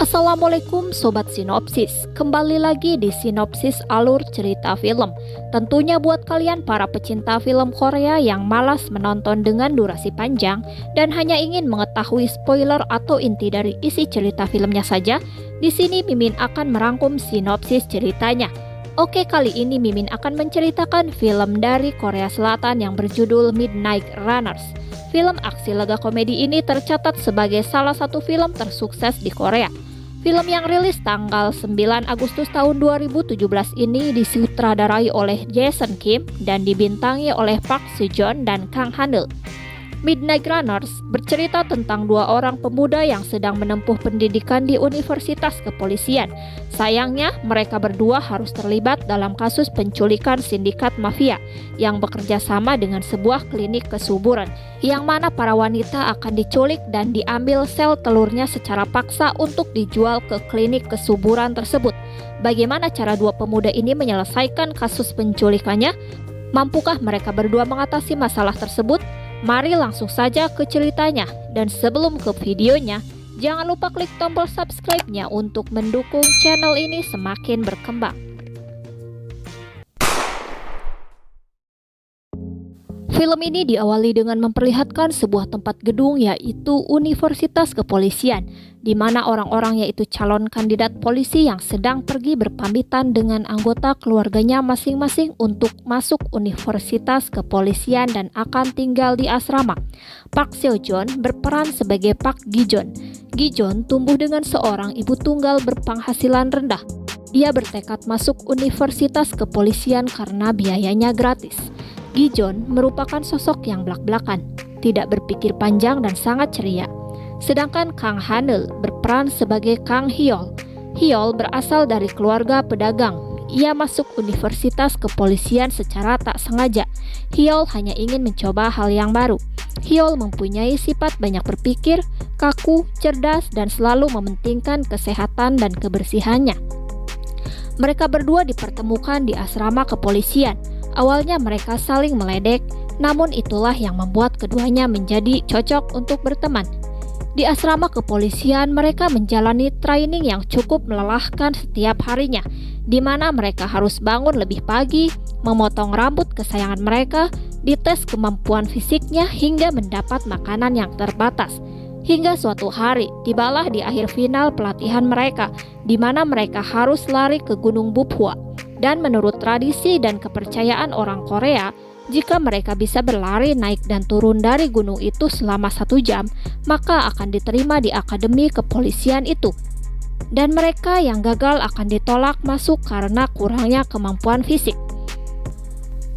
Assalamualaikum Sobat Sinopsis, kembali lagi di Sinopsis Alur Cerita Film. Tentunya buat kalian para pecinta film Korea yang malas menonton dengan durasi panjang dan hanya ingin mengetahui spoiler atau inti dari isi cerita filmnya saja, di sini Mimin akan merangkum sinopsis ceritanya. Oke, kali ini Mimin akan menceritakan film dari Korea Selatan yang berjudul Midnight Runners. Film aksi lega komedi ini tercatat sebagai salah satu film tersukses di Korea. Film yang rilis tanggal 9 Agustus tahun 2017 ini disutradarai oleh Jason Kim dan dibintangi oleh Park Seo-joon dan Kang Han-eul. Midnight Runners bercerita tentang dua orang pemuda yang sedang menempuh pendidikan di Universitas Kepolisian. Sayangnya, mereka berdua harus terlibat dalam kasus penculikan sindikat mafia yang bekerja sama dengan sebuah klinik kesuburan, yang mana para wanita akan diculik dan diambil sel telurnya secara paksa untuk dijual ke klinik kesuburan tersebut. Bagaimana cara dua pemuda ini menyelesaikan kasus penculikannya? Mampukah mereka berdua mengatasi masalah tersebut? Mari langsung saja ke ceritanya, dan sebelum ke videonya, jangan lupa klik tombol subscribe-nya untuk mendukung channel ini semakin berkembang. Film ini diawali dengan memperlihatkan sebuah tempat gedung, yaitu Universitas Kepolisian, di mana orang-orang yaitu calon kandidat polisi yang sedang pergi berpamitan dengan anggota keluarganya masing-masing untuk masuk Universitas Kepolisian dan akan tinggal di asrama. Park Seo-joon berperan sebagai Park Gi-joon. Gi-joon tumbuh dengan seorang ibu tunggal berpenghasilan rendah. Dia bertekad masuk Universitas Kepolisian karena biayanya gratis. Gi-joon merupakan sosok yang blak-blakan, tidak berpikir panjang dan sangat ceria. Sedangkan Kang Han-eul berperan sebagai Kang Hyol. Hyol berasal dari keluarga pedagang. Ia masuk Universitas Kepolisian secara tak sengaja. Hyol hanya ingin mencoba hal yang baru. Hyol mempunyai sifat banyak berpikir, kaku, cerdas, dan selalu mementingkan kesehatan dan kebersihannya. Mereka berdua dipertemukan di asrama kepolisian. Awalnya mereka saling meledek, namun itulah yang membuat keduanya menjadi cocok untuk berteman. Di asrama kepolisian, mereka menjalani training yang cukup melelahkan setiap harinya, di mana mereka harus bangun lebih pagi, memotong rambut kesayangan mereka, dites kemampuan fisiknya hingga mendapat makanan yang terbatas. Hingga suatu hari, tibalah di akhir final pelatihan mereka, di mana mereka harus lari ke Gunung Buphwa. Dan menurut tradisi dan kepercayaan orang Korea, jika mereka bisa berlari naik dan turun dari gunung itu selama 1 jam, maka akan diterima di akademi kepolisian itu. Dan mereka yang gagal akan ditolak masuk karena kurangnya kemampuan fisik.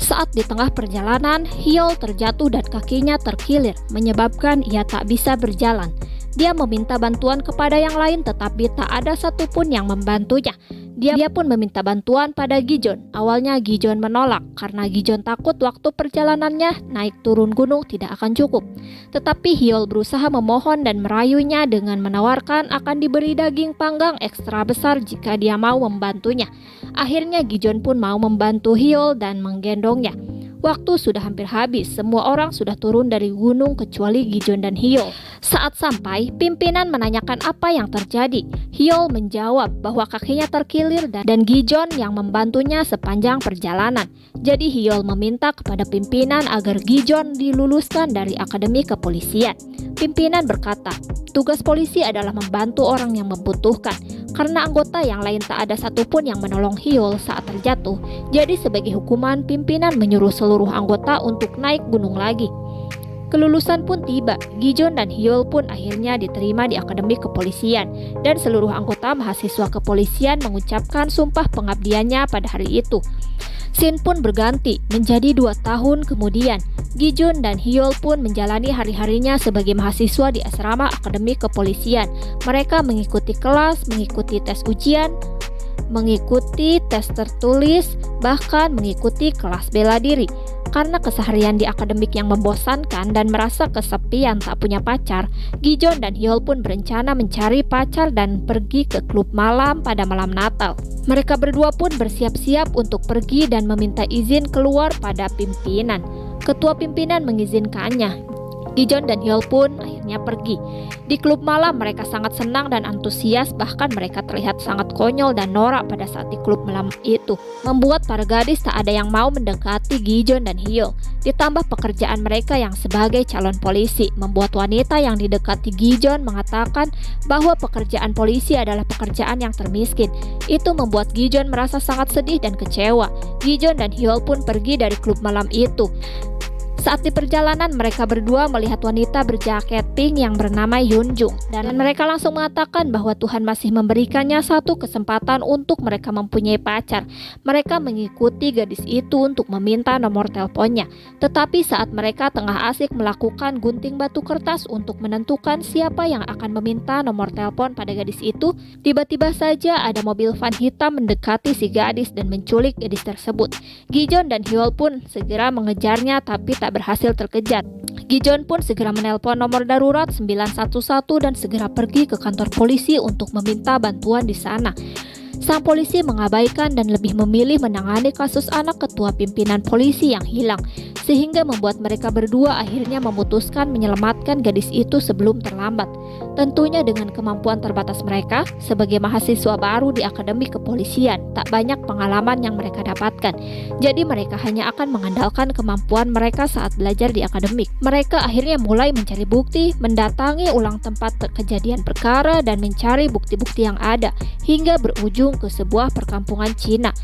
Saat di tengah perjalanan, Hyol terjatuh dan kakinya terkilir, menyebabkan ia tak bisa berjalan. Dia meminta bantuan kepada yang lain, tetapi tak ada satupun yang membantunya. Dia pun meminta bantuan pada Gi-joon. Awalnya Gi-joon menolak karena Gi-joon takut waktu perjalanannya naik turun gunung tidak akan cukup. Tetapi Hyol berusaha memohon dan merayunya dengan menawarkan akan diberi daging panggang ekstra besar jika dia mau membantunya. Akhirnya Gi-joon pun mau membantu Hyol dan menggendongnya. Waktu sudah hampir habis, semua orang sudah turun dari gunung kecuali Gi-joon dan Hyol. Saat sampai, pimpinan menanyakan apa yang terjadi. Hyol menjawab bahwa kakinya terkilir dan Gi-joon yang membantunya sepanjang perjalanan. Jadi Hyol meminta kepada pimpinan agar Gi-joon diluluskan dari akademi kepolisian. Pimpinan berkata, tugas polisi adalah membantu orang yang membutuhkan. Karena anggota yang lain tak ada satupun yang menolong Hyol saat terjatuh, jadi sebagai hukuman pimpinan menyuruh seluruh anggota untuk naik gunung lagi. Kelulusan pun tiba, Gi-joon dan Hyol pun akhirnya diterima di akademi kepolisian, dan seluruh anggota mahasiswa kepolisian mengucapkan sumpah pengabdiannya pada hari itu. Scene pun berganti menjadi 2 tahun kemudian. Gi-joon dan Hyol pun menjalani hari-harinya sebagai mahasiswa di asrama akademi kepolisian. Mereka mengikuti kelas, mengikuti tes ujian, mengikuti tes tertulis, bahkan mengikuti kelas bela diri. Karena keseharian di akademik yang membosankan dan merasa kesepian tak punya pacar, Gi-joon dan Hyol pun berencana mencari pacar dan pergi ke klub malam pada malam Natal. Mereka berdua pun bersiap-siap untuk pergi dan meminta izin keluar pada pimpinan. Ketua pimpinan mengizinkannya. Gijon dan Hyul pun akhirnya pergi. Di klub malam mereka sangat senang dan antusias, bahkan mereka terlihat sangat konyol dan norak pada saat di klub malam itu, membuat para gadis tak ada yang mau mendekati Gijon dan Hyul. Ditambah pekerjaan mereka yang sebagai calon polisi, membuat wanita yang didekati Gijon mengatakan bahwa pekerjaan polisi adalah pekerjaan yang termiskin. Itu membuat Gijon merasa sangat sedih dan kecewa. Gijon dan Hyul pun pergi dari klub malam itu. Saat di perjalanan, mereka berdua melihat wanita berjaket pink yang bernama Yunjung, dan mereka langsung mengatakan bahwa Tuhan masih memberikannya satu kesempatan untuk mereka mempunyai pacar. Mereka mengikuti gadis itu untuk meminta nomor teleponnya. Tetapi saat mereka tengah asik melakukan gunting batu kertas untuk menentukan siapa yang akan meminta nomor telepon pada gadis itu, tiba-tiba saja ada mobil van hitam mendekati si gadis dan menculik gadis tersebut. Gijon dan Hyul pun segera mengejarnya, tapi tak berhasil terkejar. Gijon pun segera menelpon nomor darurat 911 dan segera pergi ke kantor polisi untuk meminta bantuan di sana. Sang polisi mengabaikan dan lebih memilih menangani kasus anak ketua pimpinan polisi yang hilang, sehingga membuat mereka berdua akhirnya memutuskan menyelamatkan gadis itu sebelum terlambat. Tentunya dengan kemampuan terbatas mereka sebagai mahasiswa baru di akademi kepolisian, tak banyak pengalaman yang mereka dapatkan. Jadi mereka hanya akan mengandalkan kemampuan mereka saat belajar di akademik. Mereka akhirnya mulai mencari bukti, mendatangi ulang tempat kejadian perkara dan mencari bukti-bukti yang ada, hingga berujung ke sebuah perkampungan Cina.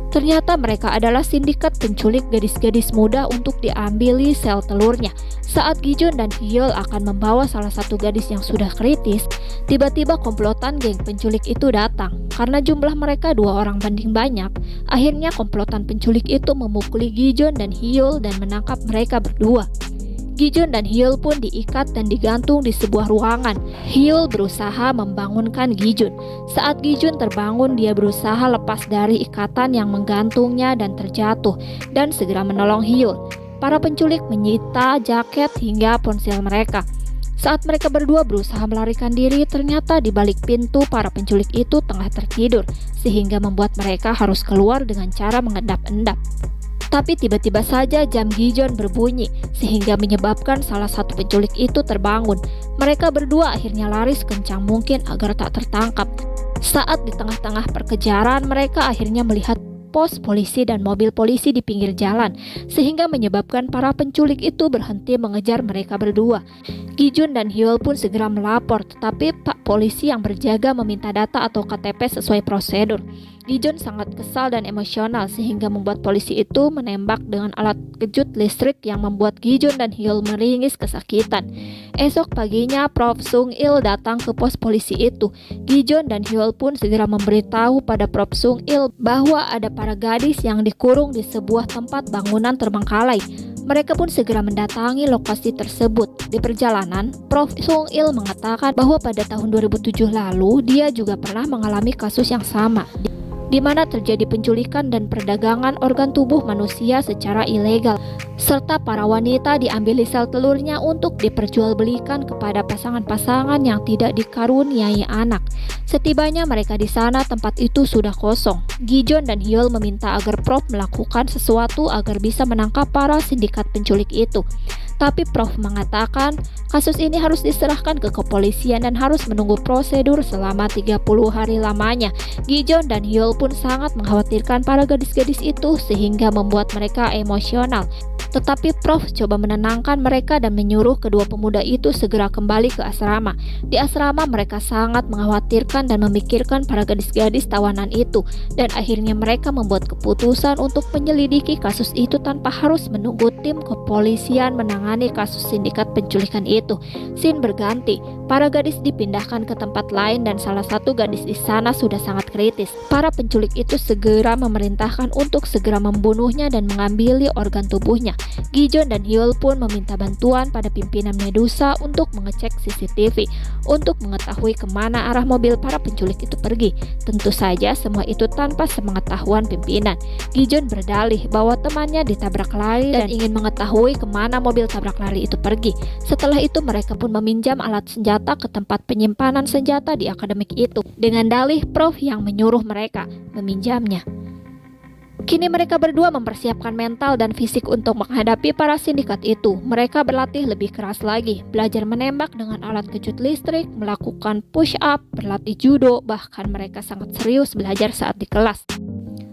Ternyata mereka adalah sindikat penculik gadis-gadis muda untuk diambili sel telurnya. Saat Gijon dan Hyul akan membawa salah satu gadis yang sudah kritis, tiba-tiba komplotan geng penculik itu datang. Karena jumlah mereka 2 orang banding banyak, akhirnya komplotan penculik itu memukuli Gijon dan Hyul dan menangkap mereka berdua. Gijon dan Hyul pun diikat dan digantung di sebuah ruangan. Hyul berusaha membangunkan Gijon. Saat Gijon terbangun, dia berusaha lepas dari ikatan yang menggantungnya dan terjatuh, dan segera menolong Hyul. Para penculik menyita jaket hingga ponsel mereka. Saat mereka berdua berusaha melarikan diri, ternyata di balik pintu para penculik itu tengah tertidur, sehingga membuat mereka harus keluar dengan cara mengendap-endap. Tapi tiba-tiba saja jam Gijon berbunyi, sehingga menyebabkan salah satu penculik itu terbangun. Mereka berdua akhirnya lari sekencang mungkin agar tak tertangkap. Saat di tengah-tengah perkejaran, mereka akhirnya melihat pos polisi dan mobil polisi di pinggir jalan, sehingga menyebabkan para penculik itu berhenti mengejar mereka berdua. Gijon dan Hyul pun segera melapor, tetapi Pak Polisi yang berjaga meminta data atau KTP sesuai prosedur. Gijon sangat kesal dan emosional sehingga membuat polisi itu menembak dengan alat kejut listrik yang membuat Gijon dan Hyul meringis kesakitan. Esok paginya Prof Sung Il datang ke pos polisi itu. Gijon dan Hyul pun segera memberitahu pada Prof Sung Il bahwa ada para gadis yang dikurung di sebuah tempat bangunan terbengkalai. Mereka pun segera mendatangi lokasi tersebut. Di perjalanan, Prof Sung Il mengatakan bahwa pada tahun 2007 lalu dia juga pernah mengalami kasus yang sama, di mana terjadi penculikan dan perdagangan organ tubuh manusia secara ilegal, serta para wanita diambil sel telurnya untuk diperjualbelikan kepada pasangan-pasangan yang tidak dikaruniai anak. Setibanya mereka di sana, tempat itu sudah kosong. Gijon dan Hyul meminta agar Prof melakukan sesuatu agar bisa menangkap para sindikat penculik itu. Tapi Prof mengatakan kasus ini harus diserahkan ke kepolisian dan harus menunggu prosedur selama 30 hari lamanya. Gijon dan Hyul pun sangat mengkhawatirkan para gadis-gadis itu sehingga membuat mereka emosional. Tetapi Prof coba menenangkan mereka dan menyuruh kedua pemuda itu segera kembali ke asrama. Di asrama mereka sangat mengkhawatirkan dan memikirkan para gadis-gadis tawanan itu, dan akhirnya mereka membuat keputusan untuk menyelidiki kasus itu tanpa harus menunggu tim kepolisian menangani kasus sindikat penculikan itu. Scene berganti, para gadis dipindahkan ke tempat lain dan salah satu gadis di sana sudah sangat kritis. Para penculik itu segera memerintahkan untuk segera membunuhnya dan mengambil organ tubuhnya. Gijon dan Hyul pun meminta bantuan pada pimpinan Medusa untuk mengecek CCTV untuk mengetahui kemana arah mobil para penculik itu pergi. Tentu saja semua itu tanpa sepengetahuan pimpinan. Gijon berdalih bahwa temannya ditabrak lari dan ingin mengetahui kemana mobil tabrak lari itu pergi. Setelah itu mereka pun meminjam alat senjata ke tempat penyimpanan senjata di akademik itu dengan dalih Prof yang menyuruh mereka meminjamnya. Kini mereka berdua mempersiapkan mental dan fisik untuk menghadapi para sindikat itu. Mereka berlatih lebih keras lagi, belajar menembak dengan alat kejut listrik, melakukan push up, berlatih judo, bahkan mereka sangat serius belajar saat di kelas.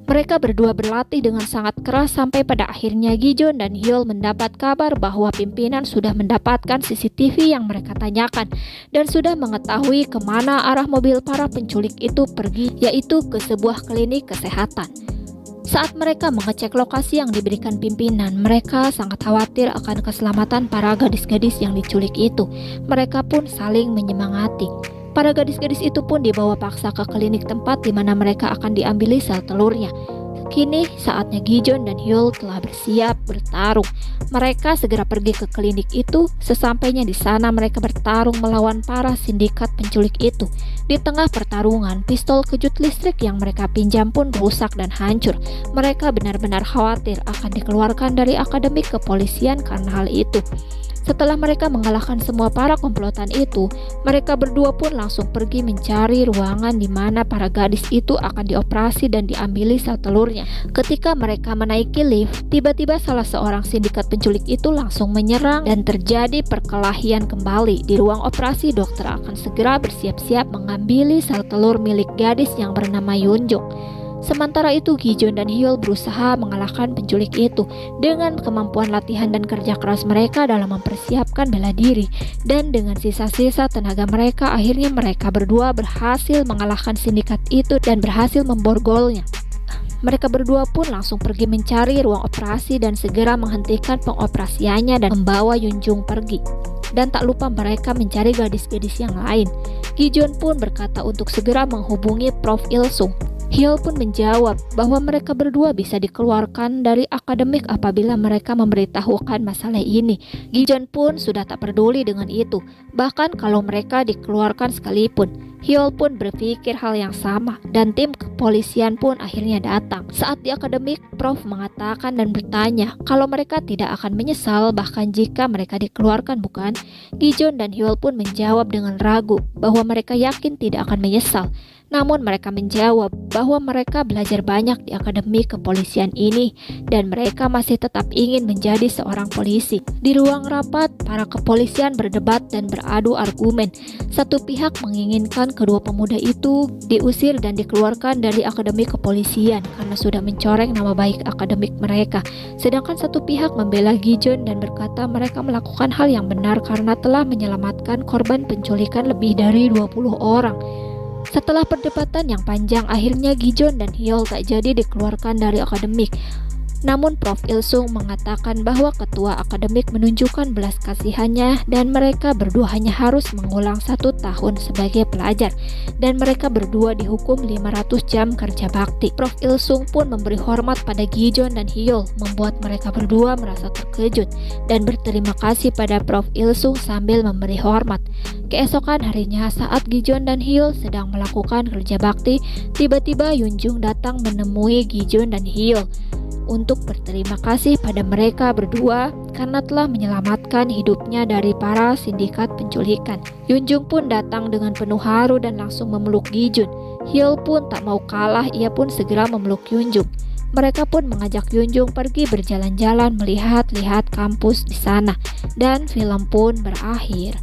Mereka berdua berlatih dengan sangat keras sampai pada akhirnya Gijon dan Hyul mendapat kabar bahwa pimpinan sudah mendapatkan CCTV yang mereka tanyakan dan sudah mengetahui kemana arah mobil para penculik itu pergi, yaitu ke sebuah klinik kesehatan. Saat mereka mengecek lokasi yang diberikan pimpinan, mereka sangat khawatir akan keselamatan para gadis-gadis yang diculik itu. Mereka pun saling menyemangati. Para gadis-gadis itu pun dibawa paksa ke klinik tempat di mana mereka akan diambili sel telurnya. Kini saatnya Gijon dan Hyul telah bersiap bertarung. Mereka segera pergi ke klinik itu. Sesampainya di sana mereka bertarung melawan para sindikat penculik itu. Di tengah pertarungan, pistol kejut listrik yang mereka pinjam pun rusak dan hancur. Mereka benar-benar khawatir akan dikeluarkan dari akademi kepolisian karena hal itu. Setelah mereka mengalahkan semua para komplotan itu, mereka berdua pun langsung pergi mencari ruangan di mana para gadis itu akan dioperasi dan diambili sel telurnya. Ketika mereka menaiki lift, tiba-tiba salah seorang sindikat penculik itu langsung menyerang dan terjadi perkelahian kembali. Di ruang operasi, dokter akan segera bersiap-siap mengambili sel telur milik gadis yang bernama Yunjung. Sementara itu Gijon dan Hyul berusaha mengalahkan penculik itu dengan kemampuan latihan dan kerja keras mereka dalam mempersiapkan bela diri, dan dengan sisa-sisa tenaga mereka akhirnya mereka berdua berhasil mengalahkan sindikat itu dan berhasil memborgolnya. Mereka berdua pun langsung pergi mencari ruang operasi dan segera menghentikan pengoperasiannya dan membawa Yunjung pergi. Dan tak lupa mereka mencari gadis-gadis yang lain. Gijon pun berkata untuk segera menghubungi Prof. Ilsung. Hyul pun menjawab bahwa mereka berdua bisa dikeluarkan dari akademik apabila mereka memberitahukan masalah ini. Gijon pun sudah tak peduli dengan itu, bahkan kalau mereka dikeluarkan sekalipun. Hyul pun berpikir hal yang sama dan tim kepolisian pun akhirnya datang. Saat di akademik, Prof mengatakan dan bertanya kalau mereka tidak akan menyesal bahkan jika mereka dikeluarkan, bukan? Gijon dan Hyul pun menjawab dengan ragu bahwa mereka yakin tidak akan menyesal. Namun mereka menjawab bahwa mereka belajar banyak di akademi kepolisian ini dan mereka masih tetap ingin menjadi seorang polisi. Di ruang rapat, para kepolisian berdebat dan beradu argumen. Satu pihak menginginkan kedua pemuda itu diusir dan dikeluarkan dari akademi kepolisian karena sudah mencoreng nama baik akademik mereka. Sedangkan satu pihak membela Gijon dan berkata mereka melakukan hal yang benar karena telah menyelamatkan korban penculikan lebih dari 20 orang. Setelah perdebatan yang panjang, akhirnya Gijon dan Hyul tak jadi dikeluarkan dari akademik. Namun Prof. Ilsung mengatakan bahwa ketua akademik menunjukkan belas kasihannya dan mereka berdua hanya harus mengulang 1 tahun sebagai pelajar dan mereka berdua dihukum 500 jam kerja bakti. Prof. Ilsung pun memberi hormat pada Gijon dan Hyul, membuat mereka berdua merasa terkejut dan berterima kasih pada Prof. Ilsung sambil memberi hormat. Keesokan harinya saat Gijon dan Hyul sedang melakukan kerja bakti, tiba-tiba Yunjung datang menemui Gijon dan Hyul untuk berterima kasih pada mereka berdua karena telah menyelamatkan hidupnya dari para sindikat penculikan. Yunjung pun datang dengan penuh haru dan langsung memeluk Gijon. Hyul pun tak mau kalah, ia pun segera memeluk Yunjung. Mereka pun mengajak Yunjung pergi berjalan-jalan melihat-lihat kampus di sana dan film pun berakhir.